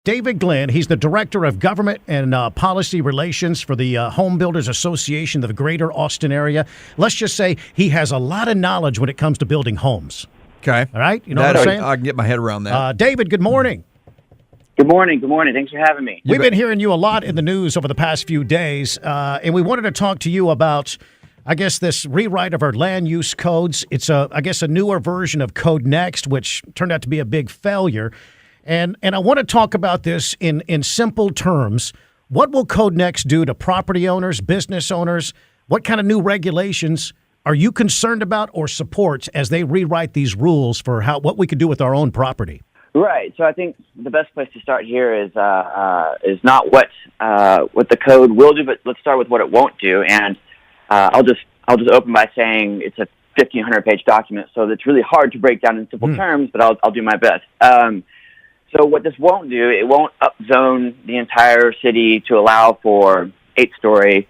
David Glenn, he's the Director of Government and Policy Relations for the Home Builders Association of the Greater Austin area. Let's just say he has a lot of knowledge when it comes to building homes. Okay. All right? You know what I'm saying? I can get my head around that. David, good morning. Good morning. Good morning. Thanks for having me. We've been hearing you a lot in the news over the past few days, and we wanted to talk to you about, I guess, this rewrite of our land use codes. It's, I guess, a newer version of CodeNEXT, which turned out to be a big failure. And I want to talk about this in simple terms. What will CodeNEXT do to property owners, business owners? What kind of new regulations are you concerned about or support as they rewrite these rules for what we could do with our own property? Right. So I think the best place to start here is not what the code will do, but let's start with what it won't do. And I'll just open by saying it's a 1,500-page document, so it's really hard to break down in simple terms. But I'll do my best. So what this won't do, it won't upzone the entire city to allow for 8-story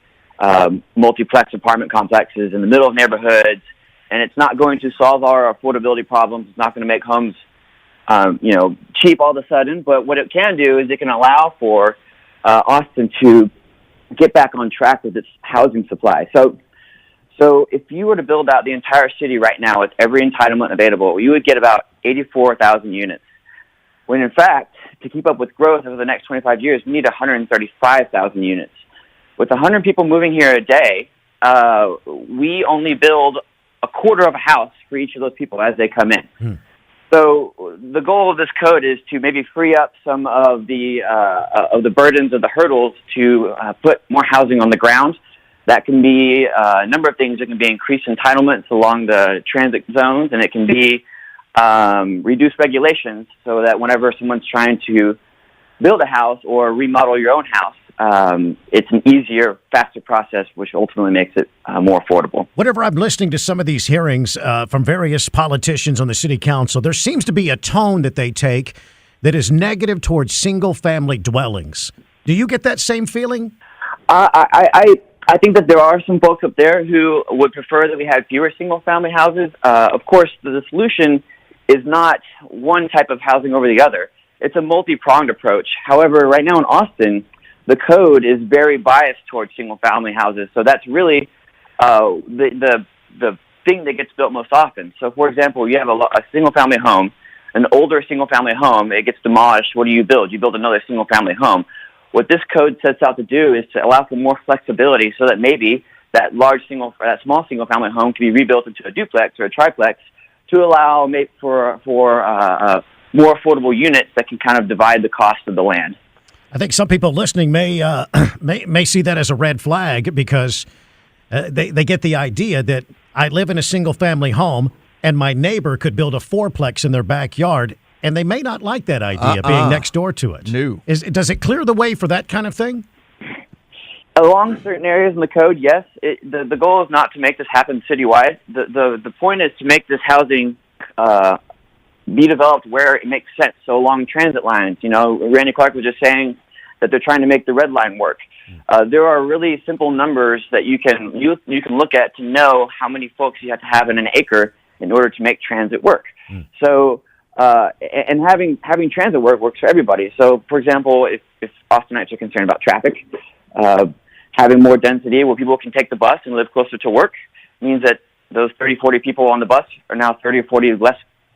multiplex apartment complexes in the middle of neighborhoods, and it's not going to solve our affordability problems. It's not going to make homes, cheap all of a sudden. But what it can do is it can allow for Austin to get back on track with its housing supply. So if you were to build out the entire city right now with every entitlement available, you would get about 84,000 units. When in fact, to keep up with growth over the next 25 years, we need 135,000 units. With 100 people moving here a day, we only build a quarter of a house for each of those people as they come in. So the goal of this code is to maybe free up some of the burdens of the hurdles to put more housing on the ground. That can be a number of things. It can be increased entitlements along the transit zones, and it can be reduce regulations so that whenever someone's trying to build a house or remodel your own house, it's an easier, faster process, which ultimately makes it more affordable. Whenever I'm listening to some of these hearings from various politicians on the city council, there seems to be a tone that they take that is negative towards single-family dwellings. Do you get that same feeling? I think that there are some folks up there who would prefer that we had fewer single-family houses. Of course, the solution is not one type of housing over the other. It's a multi-pronged approach. However, right now in Austin, the code is very biased towards single-family houses. So that's really the thing that gets built most often. So, for example, you have a single-family home, an older single-family home, it gets demolished. What do? You build another single-family home. What this code sets out to do is to allow for more flexibility so that maybe that small single-family home can be rebuilt into a duplex or a triplex to allow for more affordable units that can kind of divide the cost of the land. I think some people listening may see that as a red flag because they get the idea that I live in a single-family home and my neighbor could build a fourplex in their backyard, and they may not like that idea being next door to it. No. Does it clear the way for that kind of thing? Along certain areas in the code, yes. The goal is not to make this happen citywide. The point is to make this housing be developed where it makes sense. So along transit lines, Randy Clark was just saying that they're trying to make the red line work. There are really simple numbers that you can look at to know how many folks you have to have in an acre in order to make transit work. So and having transit works for everybody. So, for example, if Austinites are concerned about traffic, having more density where people can take the bus and live closer to work means that those 30, 40 people on the bus are now 30 or 40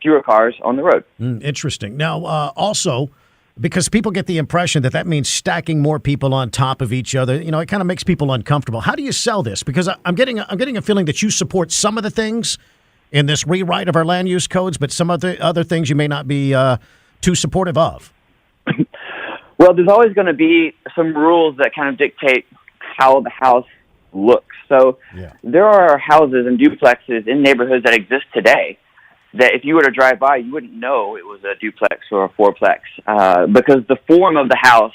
fewer cars on the road. Interesting. Now, also, because people get the impression that means stacking more people on top of each other, it kind of makes people uncomfortable. How do you sell this? Because I'm getting a feeling that you support some of the things in this rewrite of our land use codes, but some of the other things you may not be too supportive of. Well, there's always going to be some rules that kind of dictate how the house looks. So there are houses and duplexes in neighborhoods that exist today that if you were to drive by, you wouldn't know it was a duplex or a fourplex because the form of the house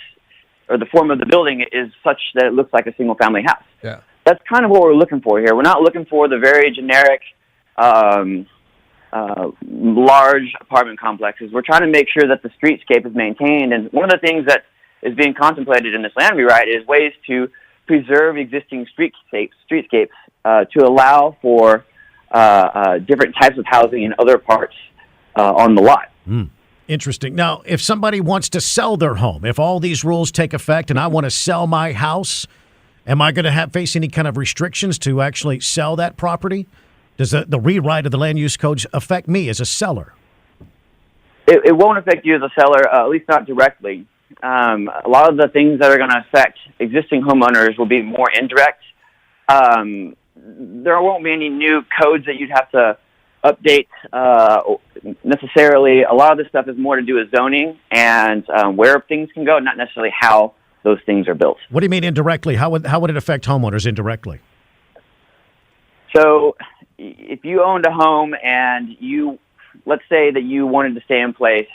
or the form of the building is such that it looks like a single-family house. Yeah. That's kind of what we're looking for here. We're not looking for the very generic large apartment complexes. We're trying to make sure that the streetscape is maintained. And one of the things that is being contemplated in this land rewrite is ways to preserve existing streetscapes to allow for different types of housing in other parts on the lot. Interesting. Now, if somebody wants to sell their home, if all these rules take effect and I want to sell my house, am I going to face any kind of restrictions to actually sell that property? Does the rewrite of the land use code affect me as a seller? It won't affect you as a seller, at least not directly. A lot of the things that are going to affect existing homeowners will be more indirect. There won't be any new codes that you'd have to update necessarily. A lot of this stuff is more to do with zoning and where things can go, not necessarily how those things are built. What do you mean indirectly? How would it affect homeowners indirectly? So if you owned a home and let's say that you wanted to stay in place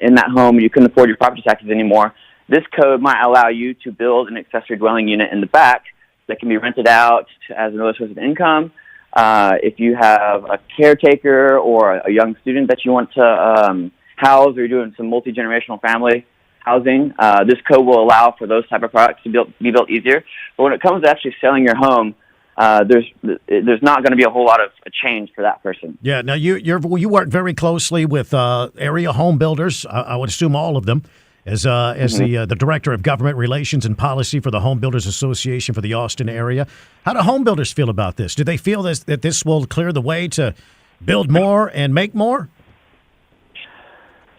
in that home and you couldn't afford your property taxes anymore, this code might allow you to build an accessory dwelling unit in the back that can be rented out as another source of income. If you have a caretaker or a young student that you want to house, or you're doing some multi-generational family housing, this code will allow for those type of products to be built easier. But when it comes to actually selling your home, there's not going to be a whole lot of a change for that person. Yeah. Now you work very closely with area home builders. I would assume all of them, as the director of government relations and policy for the Home Builders Association for the Austin area. How do home builders feel about this? Do they feel that this will clear the way to build more and make more?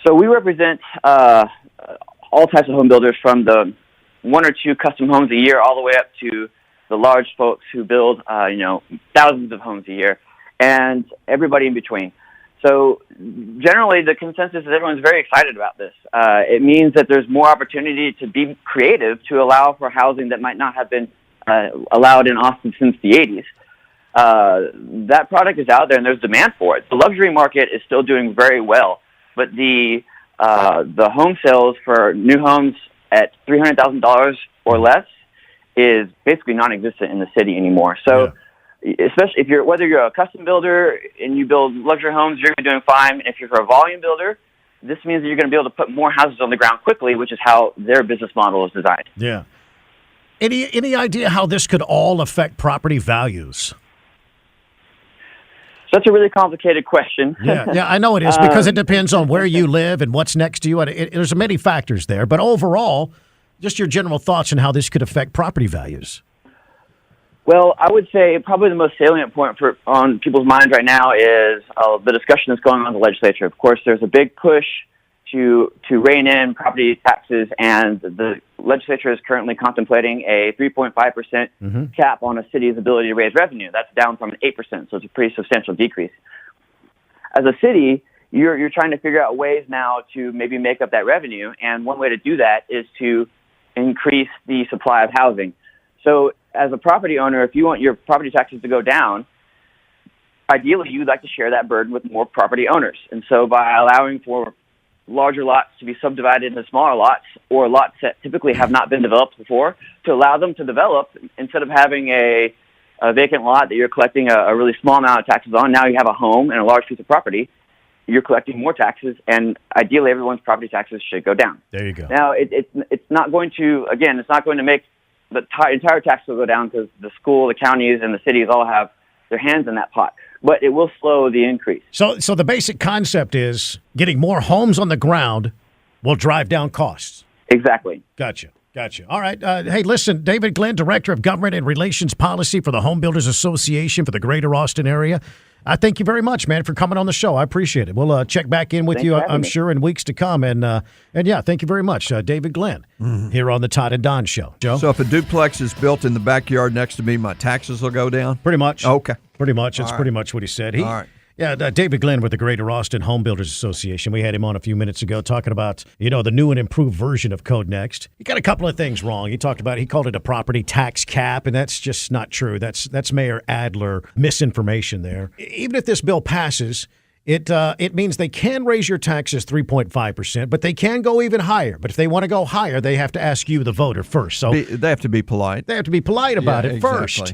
So we represent all types of home builders, from the 1 or 2 custom homes a year all the way up to the large folks who build, thousands of homes a year, and everybody in between. So generally, the consensus is everyone's very excited about this. It means that there's more opportunity to be creative to allow for housing that might not have been allowed in Austin since the 80s. That product is out there, and there's demand for it. The luxury market is still doing very well, but the home sales for new homes at $300,000 or less is basically non-existent in the city anymore. So, especially whether you're a custom builder and you build luxury homes, you're going to be doing fine. And if you're a volume builder, this means that you're going to be able to put more houses on the ground quickly, which is how their business model is designed. Yeah. Any idea how this could all affect property values? So that's a really complicated question. Yeah, I know it is, because it depends on where you live and what's next to you. And there's many factors there. But overall, just your general thoughts on how this could affect property values. Well, I would say probably the most salient point on people's minds right now is the discussion that's going on in the legislature. Of course, there's a big push to rein in property taxes, and the legislature is currently contemplating a 3.5% cap on a city's ability to raise revenue. That's down from 8%, so it's a pretty substantial decrease. As a city, you're trying to figure out ways now to maybe make up that revenue, and one way to do that is to increase the supply of housing. So as a property owner, if you want your property taxes to go down, ideally you'd like to share that burden with more property owners. And so by allowing for larger lots to be subdivided into smaller lots, or lots that typically have not been developed before, to allow them to develop, instead of having a vacant lot that you're collecting a really small amount of taxes on, now you have a home and a large piece of property, you're collecting more taxes, and ideally everyone's property taxes should go down. There you go. Now, it's not going to, again, it's not going to make the entire tax will go down, because the school, the counties, and the cities all have their hands in that pot. But it will slow the increase. So the basic concept is getting more homes on the ground will drive down costs. Exactly. Gotcha. All right. Hey, listen, David Glenn, Director of Government and Relations Policy for the Home Builders Association for the Greater Austin area. I thank you very much, man, for coming on the show. I appreciate it. We'll check back in with you, I'm sure, in weeks to come. And yeah, thank you very much, David Glenn, here on the Todd and Don Show. Joe? So if a duplex is built in the backyard next to me, my taxes will go down? Pretty much. Okay. Pretty much. That's pretty much what he said. All right. Yeah, David Glenn with the Greater Austin Home Builders Association. We had him on a few minutes ago talking about, the new and improved version of CodeNEXT. He got a couple of things wrong. He called it a property tax cap, and that's just not true. That's Mayor Adler misinformation there. Even if this bill passes, it means they can raise your taxes 3.5%, but they can go even higher. But if they want to go higher, they have to ask you, the voter, first. So they have to be polite. They have to be polite about it exactly. first.